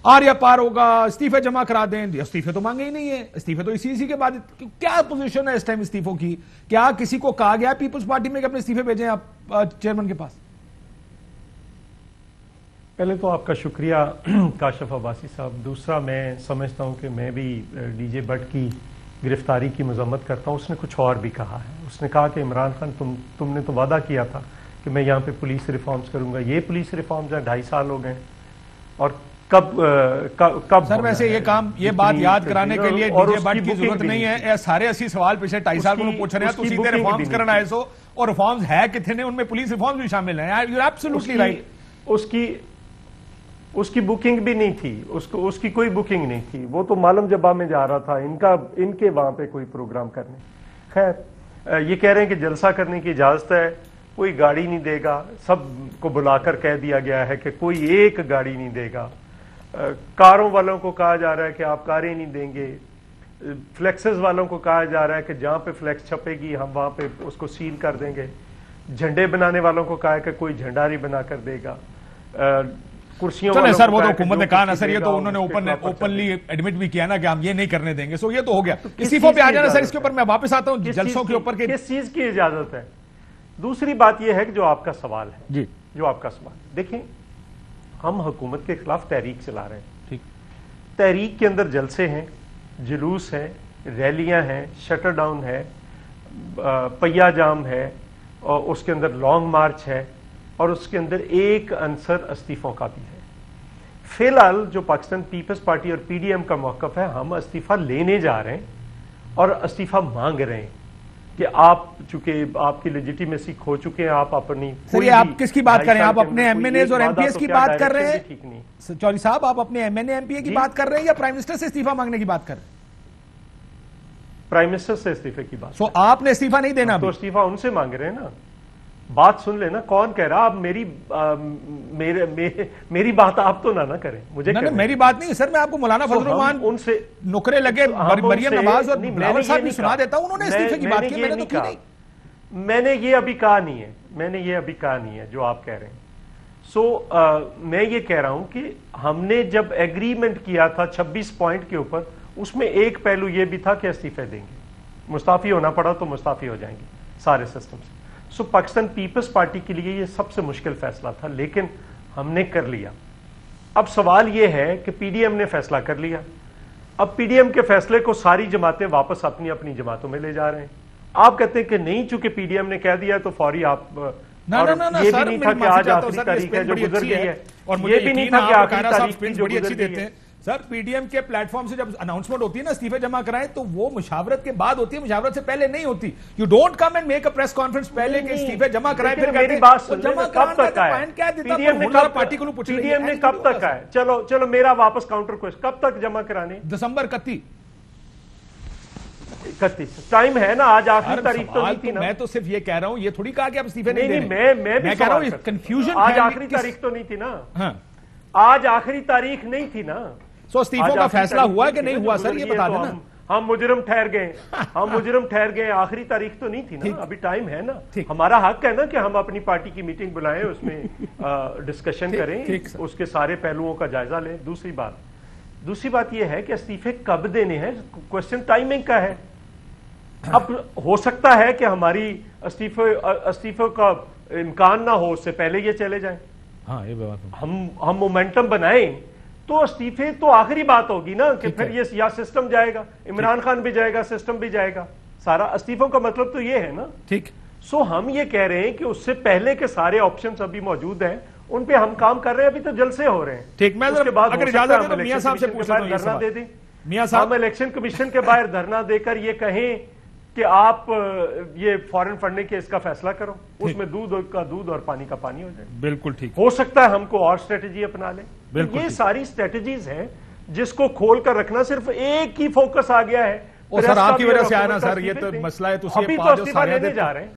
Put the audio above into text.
آریا پار ہوگا, استعفے جمع کرا دیں. استعفے تو مانگے ہی نہیں ہے, استعفے تو اسی کے بعد. کیا پوزیشن ہے اس ٹائم استعفوں کی؟ کیا کسی کو کہا گیا پیپلز پارٹی میں کہ اپنے استعفے بھیجیں آپ چیئرمین کے پاس؟ پہلے تو آپ کا شکریہ کاشف عباسی صاحب. دوسرا, میں سمجھتا ہوں کہ میں بھی ڈی جے بٹ کی گرفتاری کی مذمت کرتا ہوں. اس نے کچھ اور بھی کہا ہے. اس نے کہا کہ عمران خان تم نے تو وعدہ کیا تھا کہ میں یہاں پہ پولیس ریفارمز کروں گا. یہ پولیس ریفارمز ہیں 2.5 سال ہو گئے, اور کب سر ویسے یہ کام, یہ بات یاد کرانے کے لیے ڈی جے بٹ کی ضرورت نہیں ہے. سارے 80 سوال پچھلے 2.5 سال کو پوچھ رہے ہیں, تو سیدھے ریفارمز کرنا ہے سو, اور ریفارمز ہے کتنے, ان میں پولیس ریفارمز بھی شامل ہیں. You absolutely right. اس کی بکنگ بھی نہیں تھی, اس کی کوئی بکنگ نہیں تھی. وہ تو معلوم جبا میں جا رہا تھا ان کے وہاں پہ کوئی پروگرام کرنے. خیر, یہ کہہ رہے ہیں کہ جلسہ کرنے کی اجازت ہے, کوئی گاڑی نہیں دے گا. سب کو بلا کر کہہ دیا گیا ہے کہ کوئی ایک گاڑی نہیں دے گا. کاروں والوں کو کہا جا رہا ہے کہ آپ کاریں نہیں دیں گے. فلیکسز والوں کو کہا جا رہا ہے کہ جہاں پہ فلیکس چھپے گی ہم وہاں پہ اس کو سیل کر دیں گے. جھنڈے بنانے والوں کو کہا ہے کہ کوئی جھنڈا نہیں بنا کر دے گا. کرسیوں چلے سر, وہ تو حکومت نے کہا نا سر, یہ تو انہوں نے اوپنلی ایڈمٹ بھی کیا نا کہ ہم یہ نہیں کرنے دیں گے. سو یہ تو ہو گیا. استعفوں پہ آ جانا سر, اس کے اوپر میں واپس آتا ہوں جلسوں کے اوپر. کس چیز کی اجازت ہے؟ دوسری بات یہ ہے کہ جو آپ کا سوال ہے, جی جو آپ کا سوال, دیکھیں ہم حکومت کے خلاف تحریک چلا رہے ہیں. ٹھیک, تحریک کے اندر جلسے ہیں, جلوس ہیں, ریلیاں ہیں, شٹر ڈاؤن ہے, پہیا جام ہے, اور اس کے اندر لانگ مارچ ہے, اور اس کے اندر ایک عنصر استعفوں کا بھی ہے. فی الحال جو پاکستان پیپلز پارٹی اور پی ڈی ایم کا موقف ہے, ہم استعفیٰ لینے جا رہے ہیں اور استعفیٰ مانگ رہے ہیں کہ آپ چونکہ آپ کی لیجیٹیمیسی کھو چکے ہیں, آپ اپنی سر, آپ کس کی بات کر رہے ہیں؟ آپ اپنے ایم این ایز اور ایم پی ایس کی بات کر رہے ہیں؟ چوہدری صاحب, آپ اپنے MNA MPA کی بات کر رہے ہیں یا پرائم منسٹر سے استعفیٰ مانگنے کی بات کر رہے ہیں؟ پرائم منسٹر سے استعفے کی بات. سو آپ نے استعفیٰ نہیں دینا, تو استعفیٰ ان سے مانگ رہے ہیں نا. بات سن لینا, کون کہہ رہا. آپ میری بات آپ تو نہ کریں, مجھے میری بات نہیں سر, میں آپ کو مولانا فضل الرحمان ان سے نکرے لگے مریم نواز اور بلاول صاحب بھی سنا دیتا ہوں, انہوں نے استعفے کی بات کی, میں نے تو کی نہیں. میں نے یہ ابھی کہا نہیں ہے, جو آپ کہہ رہے ہیں. سو میں یہ کہہ رہا ہوں کہ ہم نے جب ایگریمنٹ کیا تھا 26 پوائنٹ کے اوپر, اس میں ایک پہلو یہ بھی تھا کہ استعفے دیں گے. مستعفی ہونا پڑا تو مستعفی ہو جائیں گے سارے سسٹم سے. سو پاکستان پیپلز پارٹی کے لیے یہ سب سے مشکل فیصلہ تھا, لیکن ہم نے کر لیا. اب سوال یہ ہے کہ پی ڈی ایم نے فیصلہ کر لیا. اب پی ڈی ایم کے فیصلے کو ساری جماعتیں واپس اپنی اپنی جماعتوں میں لے جا رہے ہیں. آپ کہتے ہیں کہ نہیں, چونکہ پی ڈی ایم نے کہہ دیا تو فوری آپ, یہ بھی نہیں تھا کہ آج آخری تاریخ ہے جو گزر گئی ہے, یہ بھی نہیں تھا کہ آخری تاریخ جو گزر گئی ہے. سر, پی ڈی ایم کے پلیٹ فارم سے جب اناؤنسمنٹ ہوتی ہے نا استعفے جمع کرائیں, تو وہ مشاورت کے بعد ہوتی ہے, مشاورت سے پہلے نہیں ہوتی. You don't come and make a press conference پہلے کہ استعفے جمع کرائیں, پھر میری بات سن لیں, کب تک آئے پی ڈی ایم نے, کب تک آئے؟ چلو میرا واپس کاؤنٹر کوئسچن, کب تک جمع کرانے؟ دسمبر 31 ٹائم ہے نا. آج آخری تاریخ تو نہیں تھی نا. میں تو صرف یہ کہہ رہا ہوں, یہ تھوڑی کہا کہ آپ استعفے نہیں دیں. میں بھی کہہ رہا ہوں کنفیوژن, آج آخری تاریخ تو نہیں تھی نا. آج آخری تاریخ نہیں تھی نا. سو استعفوں کا فیصلہ ہوا کہ نہیں ہوا سر, یہ بتا دینا. ہم مجرم ٹھہر گئے, آخری تاریخ تو نہیں تھی نا, ابھی ٹائم ہے نا. ہمارا حق ہے نا کہ ہم اپنی پارٹی کی میٹنگ بلائیں, اس میں ڈسکشن کریں, اس کے سارے پہلوؤں کا جائزہ لیں. دوسری بات یہ ہے کہ استعفے کب دینے ہیں, کوسچن ٹائمنگ کا ہے. اب ہو سکتا ہے کہ ہماری استعفے کا امکان نہ ہو, اس سے پہلے یہ چلے جائیں. ہم مومنٹم بنائیں تو استعفے تو آخری بات ہوگی نا, کہ پھر یہ یا سسٹم جائے گا, عمران خان بھی جائے گا, سسٹم بھی جائے گا سارا. استعفوں کا مطلب تو یہ ہے نا. ٹھیک. سو ہم یہ کہہ رہے ہیں کہ اس سے پہلے کے سارے آپشنز ابھی موجود ہیں, ان پہ ہم کام کر رہے ہیں. ابھی تو جلسے ہو رہے ہیں. ٹھیک, میں اس کے بعد اگر اجازت دیں تو میاں صاحب سے پوچھتا ہوں, دھرنا دے دیں. میاں صاحب, ہم الیکشن کمیشن کے باہر دھرنا دے کر یہ کہیں کہ آپ یہ فورن فنڈنگ کے اس کا فیصلہ کرو, اس میں دودھ کا دودھ اور پانی کا پانی ہو جائے. بالکل ٹھیک. ہو سکتا ہے ہم کو اور اسٹریٹجی اپنا لیں. یہ ساری اسٹریٹجیز ہیں جس کو کھول کر رکھنا, صرف ایک ہی فوکس آ گیا ہے. سر آپ کی وجہ سے آیا نا سر, یہ تو مسئلہ ہے, تو ابھی تو استعفیٰ لینے جا رہے ہیں.